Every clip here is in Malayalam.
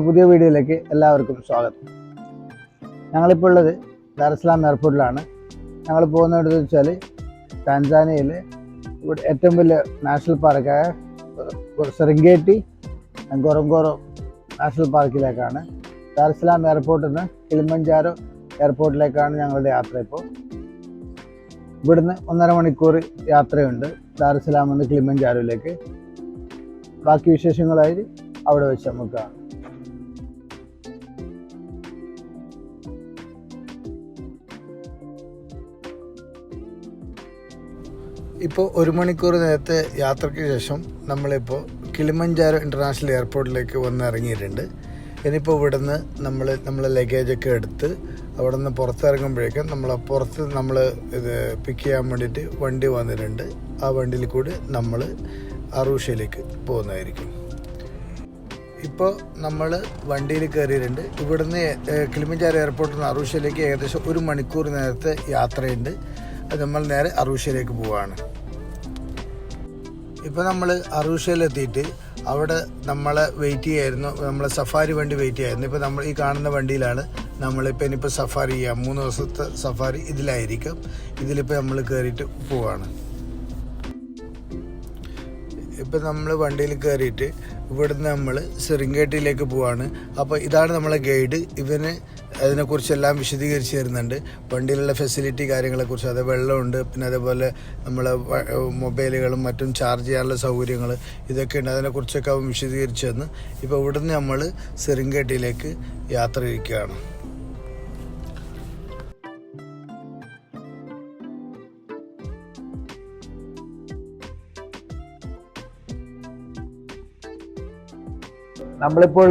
പുതിയ വീഡിയോയിലേക്ക് എല്ലാവർക്കും സ്വാഗതം. ഞങ്ങളിപ്പോൾ ഉള്ളത് ദാറുസ്സലാം എയർപോർട്ടിലാണ്. ഞങ്ങൾ പോകുന്നത് വെച്ചാൽ ടാൻസാനിയയിലെ ഇവിടെ ഏറ്റവും വലിയ നാഷണൽ പാർക്കായ സെറെൻഗേറ്റി ഗൊറൊങ്കോറോ നാഷണൽ പാർക്കിലേക്കാണ്. ദാറുസ്സലാം എയർപോർട്ടിൽ നിന്ന് കിളിമഞ്ചാരോ എയർപോർട്ടിലേക്കാണ് ഞങ്ങളുടെ യാത്ര. ഇപ്പോൾ ഇവിടുന്ന് 1.5 മണിക്കൂർ യാത്രയുണ്ട് ദാറുസ്സലാമിൽ നിന്ന് കിളിമഞ്ചാരോയിലേക്ക്. ബാക്കി വിശേഷങ്ങളായി അവിടെ വെച്ച് നമുക്ക് കാണാം. ഇപ്പോൾ 1 മണിക്കൂർ നേരത്തെ യാത്രയ്ക്ക് ശേഷം നമ്മളിപ്പോൾ കിളിമഞ്ചാരോ ഇൻ്റർനാഷണൽ എയർപോർട്ടിലേക്ക് വന്ന് ഇറങ്ങിയിട്ടുണ്ട്. ഇനിയിപ്പോൾ ഇവിടുന്ന് നമ്മളെ ലഗേജൊക്കെ എടുത്ത് അവിടെ നിന്ന് പുറത്തിറങ്ങുമ്പോഴേക്കും നമ്മൾ ഇത് പിക്ക് ചെയ്യാൻ വേണ്ടിയിട്ട് വണ്ടി വന്നിട്ടുണ്ട്. ആ വണ്ടിയിൽ കൂടി നമ്മൾ അറൂഷയിലേക്ക് പോകുന്നതായിരിക്കും. ഇപ്പോൾ നമ്മൾ വണ്ടിയിൽ കയറിയിട്ടുണ്ട്. ഇവിടുന്ന് കിളിമഞ്ചാരോ എയർപോർട്ടിൽ നിന്ന് അറൂഷയിലേക്ക് ഏകദേശം 1 മണിക്കൂർ നേരത്തെ യാത്രയുണ്ട്. അത് നമ്മൾ നേരെ അറൂഷയിലേക്ക് പോവുകയാണ്. ഇപ്പോൾ നമ്മൾ അറൂഷയിലെത്തിയിട്ട് അവിടെ നമ്മളെ വെയിറ്റ് ചെയ്യായിരുന്നു, നമ്മളെ സഫാരി വണ്ടി വെയിറ്റ് ചെയ്യായിരുന്നു. ഇപ്പോൾ നമ്മൾ ഈ കാണുന്ന വണ്ടിയിലാണ് ഇനിയിപ്പോൾ സഫാരി ചെയ്യാം. 3 ദിവസത്തെ സഫാരി ഇതിലായിരിക്കും. ഇതിലിപ്പോൾ നമ്മൾ കയറിയിട്ട് പോവുകയാണ്. ഇപ്പം നമ്മൾ വണ്ടിയിൽ കയറിയിട്ട് ഇവിടുന്ന് നമ്മൾ സെറെൻഗേറ്റിയിലേക്ക് പോവാണ്. അപ്പോൾ ഇതാണ് നമ്മളെ ഗൈഡ്. ഇവന് അതിനെക്കുറിച്ചെല്ലാം വിശദീകരിച്ച് തരുന്നുണ്ട്. വണ്ടിയിലുള്ള ഫെസിലിറ്റി കാര്യങ്ങളെക്കുറിച്ച്. അത് വെള്ളമുണ്ട്, പിന്നെ അതേപോലെ നമ്മളെ മൊബൈലുകളും മറ്റും ചാർജ് ചെയ്യാനുള്ള സൗകര്യങ്ങൾ ഇതൊക്കെ ഉണ്ട്. അതിനെക്കുറിച്ചൊക്കെ അവൻ വിശദീകരിച്ച് തന്ന് ഇപ്പോൾ ഇവിടുന്ന് നമ്മൾ സെറെൻഗേറ്റിയിലേക്ക് യാത്ര ഇരിക്കുകയാണ്. നമ്മളിപ്പോൾ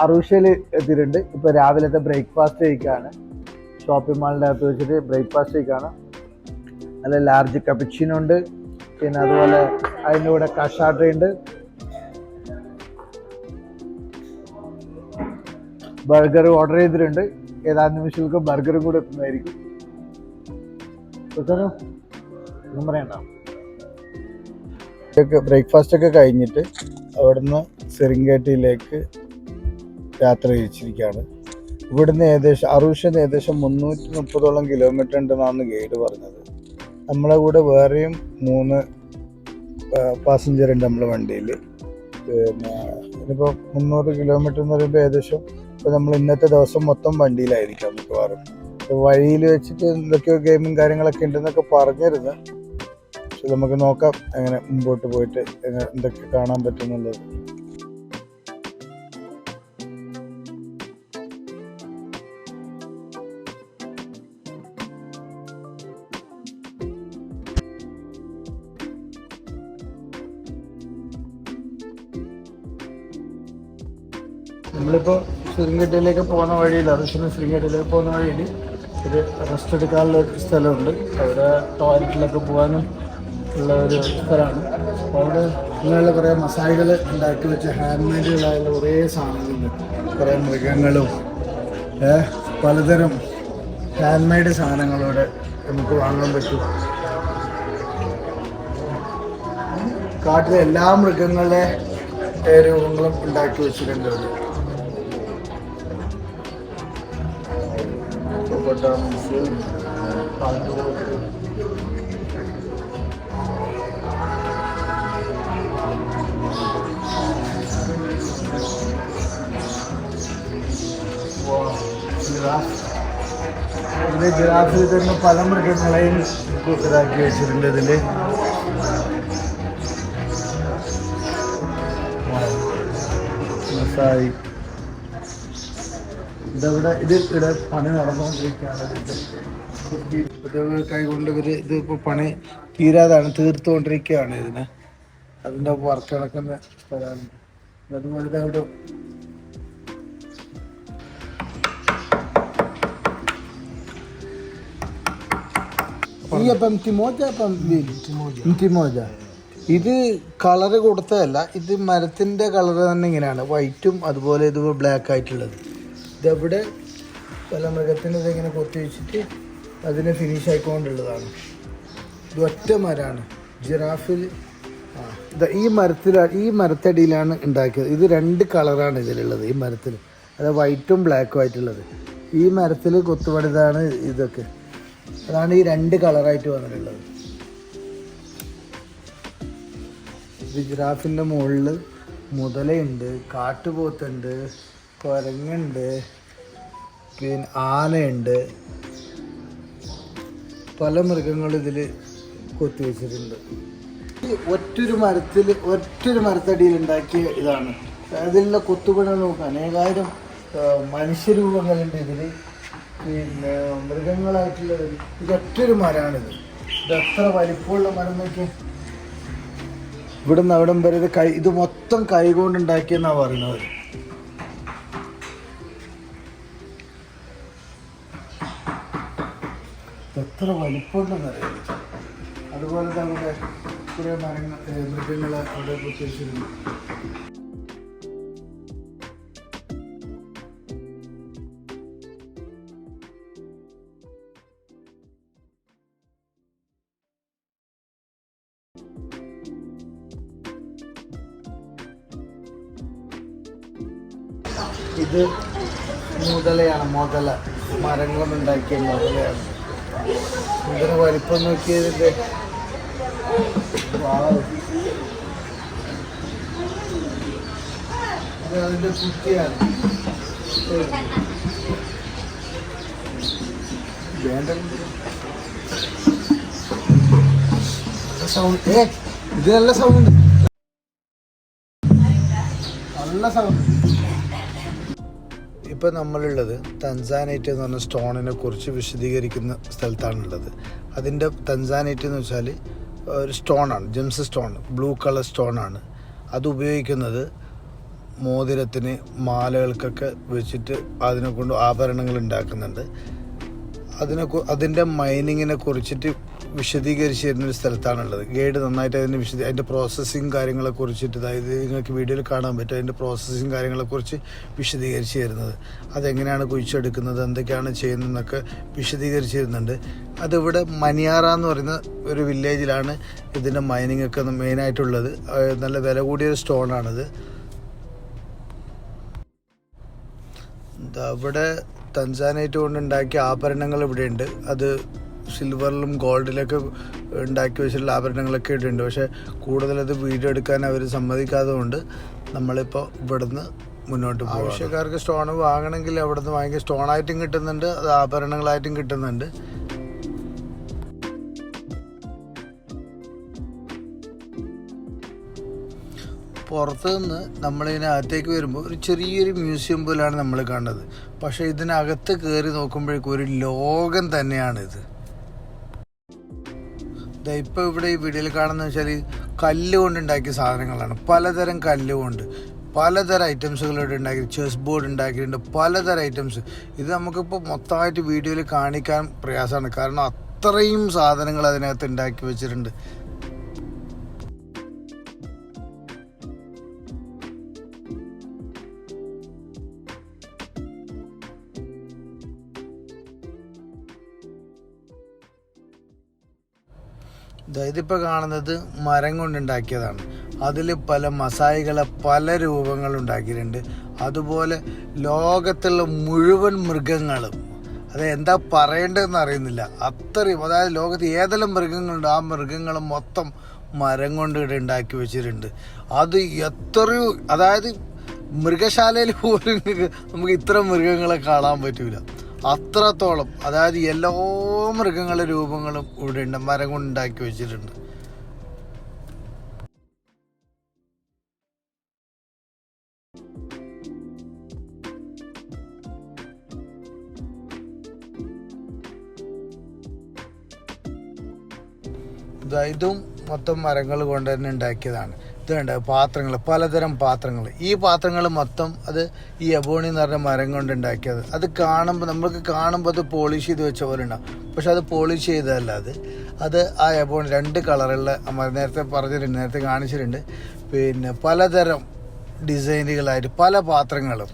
അറൂഷയിൽ എത്തിയിട്ടുണ്ട്. ഇപ്പോൾ രാവിലത്തെ ബ്രേക്ക്ഫാസ്റ്റ് കഴിക്കുകയാണ്. ഷോപ്പിംഗ് മാളിൻ്റെ അകത്ത് വെച്ചിട്ട് ബ്രേക്ക്ഫാസ്റ്റ് കഴിക്കുകയാണ്. നല്ല ലാർജ് കപ്പച്ചിനോ ഉണ്ട്, പിന്നെ അതുപോലെ അതിൻ്റെ കൂടെ കഷാട്ട ഉണ്ട്, ബർഗർ ഓർഡർ ചെയ്തിട്ടുണ്ട്. ഏതാനും നിമിഷങ്ങൾക്ക് ബർഗറും കൂടെ എത്തുന്നതായിരിക്കും. ഒന്നും പറയണ്ട. ബ്രേക്ക്ഫാസ്റ്റ് ഒക്കെ കഴിഞ്ഞിട്ട് അവിടുന്ന് സെറെൻഗേറ്റിയിലേക്ക് യാത്ര തിരിച്ചിരിക്കുകയാണ്. ഇവിടുന്ന് അറൂഷന്ന് ഏകദേശം 330ഓളം കിലോമീറ്റർ ഉണ്ടെന്നാണ് ഗൈഡ് പറഞ്ഞത്. നമ്മളെ കൂടെ വേറെയും 3 പാസഞ്ചർ ഉണ്ട് നമ്മളെ വണ്ടിയിൽ. പിന്നെ ഇനിയിപ്പോൾ 300 കിലോമീറ്റർ എന്ന് പറയുമ്പോൾ ഏകദേശം ഇപ്പോൾ നമ്മൾ ഇന്നത്തെ ദിവസം മൊത്തം വണ്ടിയിലായിരിക്കാം മിക്കവാറും. വഴിയിൽ വെച്ചിട്ട് എന്തൊക്കെയോ ഗെയിമും കാര്യങ്ങളൊക്കെ ഉണ്ടെന്നൊക്കെ പറഞ്ഞിരുന്നു. പക്ഷെ നമുക്ക് നോക്കാം എങ്ങനെ മുമ്പോട്ട് പോയിട്ട് എന്തൊക്കെ കാണാൻ പറ്റുന്നുള്ളത്. നമ്മളിപ്പോൾ സെറെൻഗേറ്റിയിലേക്ക് പോകുന്ന വഴിയിൽ സെറെൻഗേറ്റിയിലേക്ക് പോകുന്ന വഴിയിൽ ഒരു റെസ്റ്റ് എടുക്കാനുള്ള ഒരു സ്ഥലമുണ്ട്. അവിടെ ടോയ്ലറ്റിലൊക്കെ പോകാനും ഉള്ള ഒരു സ്ഥലമാണ്. അപ്പോൾ അവിടെ ഇങ്ങനെയുള്ള കുറേ മസാലകൾ ഉണ്ടാക്കി വെച്ച ഹാൻഡ് മെയ്ഡുകളായുള്ള കുറേ സാധനങ്ങളുണ്ട്. കുറേ മൃഗങ്ങളും പലതരം ഹാൻഡ് മെയ്ഡ് സാധനങ്ങളോടെ നമുക്ക് വാങ്ങാൻ പറ്റും. കാട്ടിലെ എല്ലാ മൃഗങ്ങളുടെ രൂപങ്ങളും ഉണ്ടാക്കി വെച്ചിട്ടുണ്ട്. ജിറാഫിൽ തന്നെ പല മൃഗങ്ങളെയും ഇതാക്കി വെച്ചിട്ടുണ്ട്. ഇതില് മസായി ഇവിടെ പണി നടന്നുകൊണ്ടിരിക്കുകയാണ്. കൈകൊണ്ട് ഇതിപ്പോൾ പണി തീർത്തുകൊണ്ടിരിക്കുകയാണ്. അതിൻ്റെ വർക്ക് നടക്കുന്ന സ്ഥലമാണ്. അതുപോലെ അവിടെ ഇത് കളറ് കൊടുത്തതല്ല, ഇത് മരത്തിൻ്റെ കളറ് തന്നെ ഇങ്ങനെയാണ്, വൈറ്റും അതുപോലെ ഇത് ബ്ലാക്ക് ആയിട്ടുള്ളത്. ഇതെവിടെ പല മൃഗത്തിന് ഇതിങ്ങനെ കൊത്തി വെച്ചിട്ട് അതിനെ ഫിനിഷ് ആയിക്കൊണ്ടുള്ളതാണ്. ഇത് ഒറ്റ മരമാണ്. ജിറാഫിൽ ഈ മരത്തടിയിലാണ് ഉണ്ടാക്കിയത്. ഇത് 2 കളറാണ് ഇതിലുള്ളത് ഈ മരത്തിൽ, അത് വൈറ്റും ബ്ലാക്കും ആയിട്ടുള്ളത്. ഈ മരത്തിൽ കൊത്തുപണിതാണ് ഇതൊക്കെ, അതാണ് ഈ 2 കളറായിട്ട് വന്നിട്ടുള്ളത്. ഇത് ജിറാഫിൻ്റെ മുകളിൽ മുതലയുണ്ട്, കാട്ടുപോത്തുണ്ട്, കുരങ്ങുണ്ട്, പിന്നെ ആനയുണ്ട്, പല മൃഗങ്ങളും ഇതിൽ കൊത്തിവെച്ചിട്ടുണ്ട്. ഒറ്റൊരു മരത്തടിയിൽ ഉണ്ടാക്കിയ ഇതാണ്. അതിലുള്ള കൊത്തുപണി നോക്കുക, അനേകായിരം മനുഷ്യരൂപങ്ങളുണ്ട് ഇതിൽ, പിന്നെ മൃഗങ്ങളായിട്ടുള്ളത്. ഇതൊറ്റൊരു മരമാണിത്. ഇതെത്ര വലിപ്പമുള്ള മരം നോക്കിയാൽ. ഇവിടുന്ന് അവിടം വരെ ഇത് മൊത്തം കൈകൊണ്ടുണ്ടാക്കിയെന്നാണ് പറയുന്നത്. എത്ര വലിപ്പമുണ്ടെന്നറിയാം. അതുപോലെ തന്നെ കുറേ മൃഗങ്ങളെ അവിടെ കുത്തിവെച്ചിരുന്നു. ഇത് മുതലയാണ്, മരങ്ങളുണ്ടാക്കിയ മുതലയാണ്. ഇതിന് വലിപ്പം നോക്കിയതിൻ്റെ അതിൻ്റെ കുട്ടിയാണ്. സൗണ്ട് ഇത് നല്ല സൗണ്ട്, നല്ല സൗണ്ട്. ഇപ്പം നമ്മളുള്ളത് തൻസാനൈറ്റ് എന്ന് പറഞ്ഞ സ്റ്റോണിനെ കുറിച്ച് വിശദീകരിക്കുന്ന സ്ഥലത്താണുള്ളത്. അതിൻ്റെ തൻസാനൈറ്റ് എന്ന് വെച്ചാൽ ഒരു സ്റ്റോണാണ്, ജെംസ് സ്റ്റോൺ, ബ്ലൂ കളർ സ്റ്റോണാണ്. അത് ഉപയോഗിക്കുന്നത് മോതിരത്തിന്, മാലകൾക്കൊക്കെ വെച്ചിട്ട് അതിനെ കൊണ്ട് ആഭരണങ്ങൾ ഉണ്ടാക്കുന്നുണ്ട്. അതിൻ്റെ മൈനിങ്ങിനെ കുറിച്ചിട്ട് വിശദീകരിച്ച് തരുന്നൊരു സ്ഥലത്താണുള്ളത്. ഗൈഡ് നന്നായിട്ട് അതിൻ്റെ പ്രോസസ്സിങ് കാര്യങ്ങളെ കുറിച്ചിട്ട്, അതായത് നിങ്ങൾക്ക് വീഡിയോയിൽ കാണാൻ പറ്റും, അതിൻ്റെ പ്രോസസ്സിങ് കാര്യങ്ങളെക്കുറിച്ച് വിശദീകരിച്ച് തരുന്നത്. അതെങ്ങനെയാണ് കുഴിച്ചെടുക്കുന്നത്, എന്തൊക്കെയാണ് ചെയ്യുന്നതെന്നൊക്കെ വിശദീകരിച്ച് തരുന്നുണ്ട്. അതിവിടെ മനിയാറ എന്ന് പറയുന്ന ഒരു വില്ലേജിലാണ് ഇതിൻ്റെ മൈനിങ് ഒക്കെ മെയിനായിട്ടുള്ളത്. നല്ല വില കൂടിയൊരു സ്റ്റോണാണിത്. അവിടെ തൻസാനൈറ്റ് കൊണ്ടുണ്ടാക്കിയ ആഭരണങ്ങൾ ഇവിടെയുണ്ട്. അത് സിൽവറിലും ഗോൾഡിലൊക്കെ ഉണ്ടാക്കി വെച്ചിട്ടുള്ള ആഭരണങ്ങളൊക്കെ ഇട്ടുണ്ട്. പക്ഷേ കൂടുതലത് വീഡിയോ എടുക്കാൻ അവർ സമ്മതിക്കാതെ കൊണ്ട് നമ്മളിപ്പോൾ ഇവിടുന്ന് മുന്നോട്ട് പോകും. ആവശ്യക്കാർക്ക് സ്റ്റോൺ വാങ്ങണമെങ്കിൽ അവിടുന്ന് വാങ്ങിയ സ്റ്റോണായിട്ടും കിട്ടുന്നുണ്ട്, അത് ആഭരണങ്ങളായിട്ടും കിട്ടുന്നുണ്ട്. പുറത്ത് നിന്ന് നമ്മളിതിനകത്തേക്ക് വരുമ്പോൾ ഒരു ചെറിയൊരു മ്യൂസിയം പോലെയാണ് നമ്മൾ കാണുന്നത്. പക്ഷേ ഇതിനകത്ത് കയറി നോക്കുമ്പോഴേക്കും ഒരു ലോകം തന്നെയാണിത്. ഇപ്പോൾ ഇവിടെ ഈ വീഡിയോയിൽ കാണുന്നത് വെച്ചാൽ കല്ല് കൊണ്ടുണ്ടാക്കിയ സാധനങ്ങളാണ്. പലതരം കല്ലുകൊണ്ട് പലതരം ഐറ്റംസുകൾ ഇവിടെ ഉണ്ടാക്കി, ചെസ് ബോർഡ് ഉണ്ടാക്കിയിട്ടുണ്ട്, പലതരം ഐറ്റംസ്. ഇത് നമുക്കിപ്പോൾ മൊത്തമായിട്ട് വീഡിയോയിൽ കാണിക്കാൻ പ്രയാസമാണ്, കാരണം അത്രയും സാധനങ്ങൾ അതിനകത്ത് ഉണ്ടാക്കി വെച്ചിട്ടുണ്ട്. ഇതിപ്പോൾ കാണുന്നത് മരം കൊണ്ടുണ്ടാക്കിയതാണ്. അതിൽ പല മസായികളെ പല രൂപങ്ങളുണ്ടാക്കിയിട്ടുണ്ട്. അതുപോലെ ലോകത്തുള്ള മുഴുവൻ മൃഗങ്ങളും, അത് എന്താ പറയേണ്ടതെന്ന് അറിയുന്നില്ല, അത്രയും, അതായത് ലോകത്ത് ഏതെല്ലാം മൃഗങ്ങളുണ്ട് ആ മൃഗങ്ങൾ മൊത്തം മരം കൊണ്ട് ഇവിടെ ഉണ്ടാക്കി വെച്ചിട്ടുണ്ട്. അത് എത്രയോ, അതായത് മൃഗശാലയിൽ പോലും നമുക്ക് ഇത്ര മൃഗങ്ങളെ കാണാൻ പറ്റൂല, അത്രത്തോളം. അതായത് എല്ലാ മൃഗങ്ങളുടെ രൂപങ്ങളും ഇവിടെ ഉണ്ട്, മരം കൊണ്ട് ഉണ്ടാക്കി വെച്ചിട്ടുണ്ട്. ഇതും മൊത്തം മരങ്ങൾ കൊണ്ട് തന്നെ ഉണ്ടാക്കിയതാണ്. ഇതുണ്ട് പാത്രങ്ങൾ, പലതരം പാത്രങ്ങൾ. ഈ പാത്രങ്ങൾ മൊത്തം അത് ഈ എബോണി എന്ന് പറഞ്ഞ മരം കൊണ്ട് ഉണ്ടാക്കിയത്. അത് കാണുമ്പോൾ, നമ്മൾക്ക് കാണുമ്പോൾ അത് പോളിഷ് ചെയ്ത് വെച്ച പോലെ ഉണ്ടാവും, പക്ഷെ അത് പോളിഷ് ചെയ്തതല്ല. അത് ആ എബോണി 2 കളറുള്ള നേരത്തെ പറഞ്ഞിട്ടുണ്ട്, നേരത്തെ കാണിച്ചിട്ടുണ്ട്. പിന്നെ പലതരം ഡിസൈനുകളായിട്ട് പല പാത്രങ്ങളും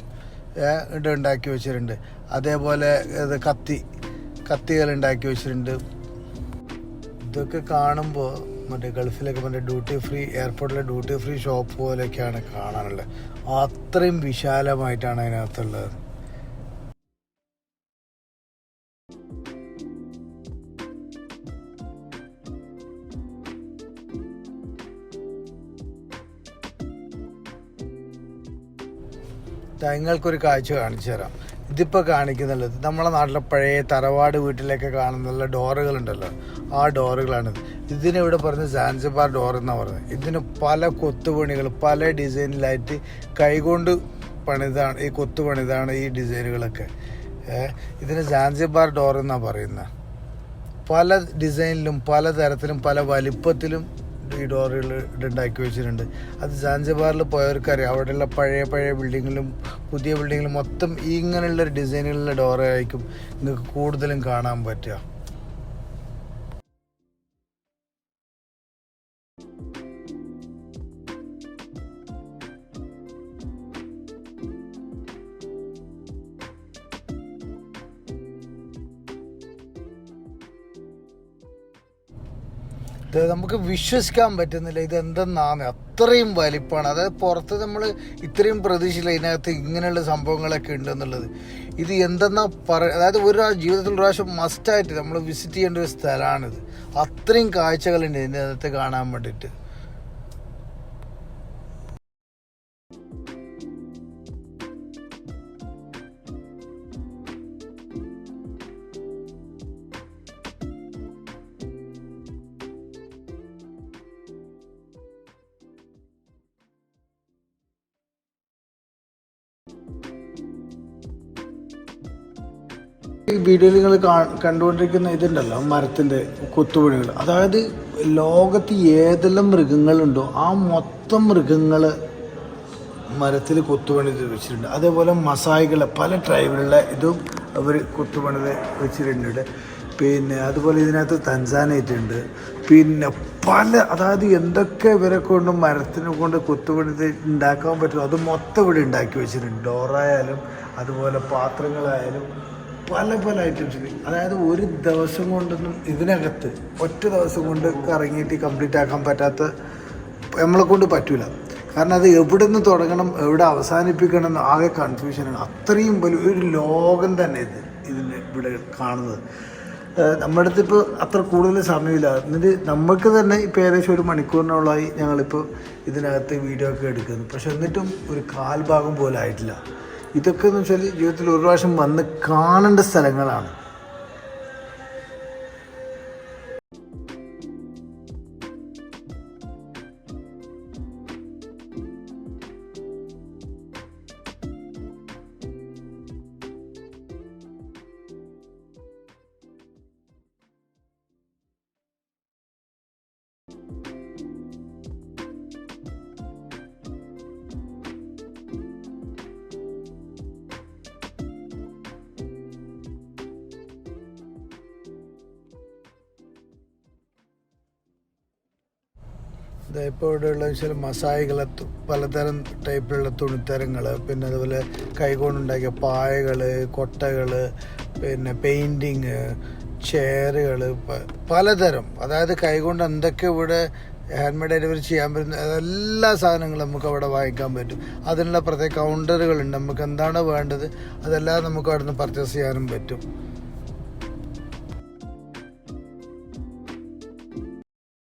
ഇവിടെ ഉണ്ടാക്കി വെച്ചിട്ടുണ്ട്. അതേപോലെ കത്തികൾ ഉണ്ടാക്കി വെച്ചിട്ടുണ്ട്. ഇതൊക്കെ കാണുമ്പോൾ മറ്റേ ഗൾഫിലൊക്കെ മറ്റേ ഡ്യൂട്ടി ഫ്രീ, എയർപോർട്ടിലെ ഡ്യൂട്ടി ഫ്രീ ഷോപ്പ് പോലെയൊക്കെയാണ് കാണാനുള്ളത്. അത്രയും വിശാലമായിട്ടാണ് അതിനകത്തുള്ളത്. നിങ്ങൾക്കൊരു കാഴ്ച കാണിച്ചു തരാം. ഇതിപ്പോൾ കാണിക്കുന്നുള്ളത് നമ്മളെ നാട്ടിലെ പഴയ തറവാട് വീട്ടിലൊക്കെ കാണുന്നുള്ള ഡോറുകളുണ്ടല്ലോ, ആ ഡോറുകളാണിത്. ഇതിനിവിടെ പറഞ്ഞ് സാൻസിബാർ ഡോർ എന്നാണ് പറയുന്നത്. ഇതിന് പല കൊത്തുപണികൾ പല ഡിസൈനിലായിട്ട് കൈകൊണ്ട് പണിതാണ്, ഈ കൊത്തുപണിതാണ് ഈ ഡിസൈനുകളൊക്കെ. ഇതിന് സാൻസിബാർ ഡോർ എന്നാണ് പറയുന്നത്. പല ഡിസൈനിലും പല തരത്തിലും പല വലിപ്പത്തിലും ഈ ഡോറുകൾ ഉണ്ടാക്കി വെച്ചിട്ടുണ്ട്. അത് സാൻസിബാറിൽ പോയവർക്കറിയാം. അവിടെയുള്ള പഴയ ബിൽഡിങ്ങിലും പുതിയ ബിൽഡിങ്ങിലും മൊത്തം ഇങ്ങനെയുള്ള ഡിസൈനുകളുള്ള ഡോറായിരിക്കും നിങ്ങൾക്ക് കൂടുതലും കാണാൻ പറ്റുക. ഇത് നമുക്ക് വിശ്വസിക്കാൻ പറ്റുന്നില്ല ഇതെന്തെന്നാണ്, അത്രയും വലിപ്പമാണ്. അതായത് പുറത്ത് നമ്മൾ ഇത്രയും പ്രതീക്ഷയില്ല ഇതിനകത്ത് ഇങ്ങനെയുള്ള സംഭവങ്ങളൊക്കെ ഉണ്ടെന്നുള്ളത്. ഇത് എന്തെന്നാ അതായത് ജീവിതത്തിൽ ഒരു പ്രാവശ്യം മസ്റ്റായിട്ട് നമ്മൾ വിസിറ്റ് ചെയ്യേണ്ട ഒരു സ്ഥലമാണിത്. അത്രയും കാഴ്ചകളുണ്ട് ഇതിനകത്ത് കാണാൻ വേണ്ടിയിട്ട്. ഈ വീഡിയോയിൽ നിങ്ങൾ കണ്ടുകൊണ്ടിരിക്കുന്ന ഇതുണ്ടല്ലോ, മരത്തിൻ്റെ കൊത്തുപണികൾ. അതായത് ലോകത്ത് ഏതെല്ലാം മൃഗങ്ങളുണ്ടോ ആ മൊത്തം മൃഗങ്ങൾ മരത്തിൽ കൊത്തുപണി വെച്ചിട്ടുണ്ട്. അതേപോലെ മസായികൾ പല ട്രൈബിലുള്ള ഇതും അവർ കൊത്തുപണി വെച്ചിട്ടുണ്ട്. പിന്നെ അതുപോലെ ഇതിനകത്ത് തൻസാനൈറ്റുണ്ട്. പിന്നെ അതായത് എന്തൊക്കെ ഇവരെ കൊണ്ട് മരത്തിനെ കൊണ്ട് കൊത്തുപണി ഉണ്ടാക്കാൻ പറ്റുമോ അത് മൊത്തം ഇവിടെ ഉണ്ടാക്കി വെച്ചിട്ടുണ്ട്. ഡോറായാലും അതുപോലെ പാത്രങ്ങളായാലും പല ഐറ്റംസിൽ. അതായത് ഒരു ദിവസം കൊണ്ടൊന്നും ഇതിനകത്ത് ഒറ്റ ദിവസം കൊണ്ട് കറങ്ങിയിട്ട് കംപ്ലീറ്റ് ആക്കാൻ പറ്റാത്ത, നമ്മളെ കൊണ്ട് പറ്റൂല. കാരണം അത് എവിടെ നിന്ന് തുടങ്ങണം എവിടെ അവസാനിപ്പിക്കണം എന്ന് ആകെ കൺഫ്യൂഷനാണ്. അത്രയും വലിയ ഒരു ലോകം തന്നെ ഇതിന് ഇവിടെ കാണുന്നത്. നമ്മുടെ അടുത്ത് ഇപ്പോൾ അത്ര കൂടുതൽ സമയമില്ല. എന്നിട്ട് നമുക്ക് തന്നെ ഇപ്പോൾ ഏകദേശം 1 മണിക്കൂറിനോളമായി ഞങ്ങളിപ്പോൾ ഇതിനകത്ത് വീഡിയോ ഒക്കെ എടുക്കുന്നു. പക്ഷെ എന്നിട്ടും ഒരു കാൽഭാഗം പോലും ആയിട്ടില്ല. ഇതൊക്കെ എന്ന് വെച്ചാൽ ജീവിതത്തിൽ ഒരു പ്രാവശ്യം വന്ന് കാണേണ്ട സ്ഥലങ്ങളാണ്. ഇപ്പോൾ ഇവിടെയുള്ള വെച്ചാൽ മസായികളെ പലതരം ടൈപ്പിലുള്ള തുണിത്തരങ്ങൾ, പിന്നെ അതുപോലെ കൈകൊണ്ടുണ്ടാക്കിയ പായകൾ, കൊട്ടകൾ, പിന്നെ പെയിൻറ്റിങ്, ചെയറുകൾ, പലതരം. അതായത് കൈകൊണ്ട് എന്തൊക്കെ ഇവിടെ ഹാൻഡ് മെയ്ഡ് ഡെലിവറി ചെയ്യാൻ പറ്റുന്ന എല്ലാ സാധനങ്ങളും നമുക്ക് അവിടെ വാങ്ങിക്കാൻ പറ്റും. അതിനുള്ള പ്രത്യേക കൗണ്ടറുകളുണ്ട്. നമുക്ക് എന്താണ് വേണ്ടത് അതെല്ലാം നമുക്ക് അവിടെ നിന്ന് പർച്ചേസ് ചെയ്യാനും പറ്റും.